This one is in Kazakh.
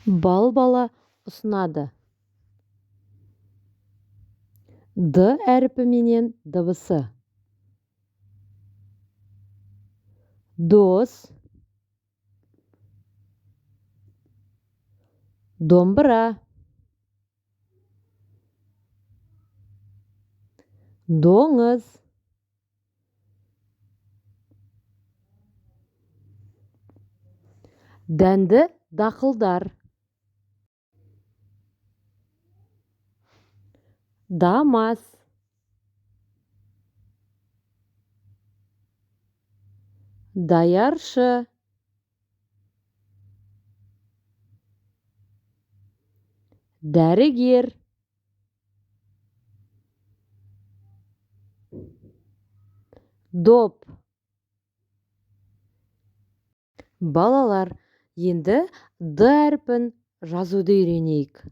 Бала ұсынады. Д әріпіменен дыбысы. Дос, домбыра, доңыз, дәнді дақылдар, дамас, даяршы, дәрігер, доп. Балалар, енді Д әріпін жазуды үйренейік.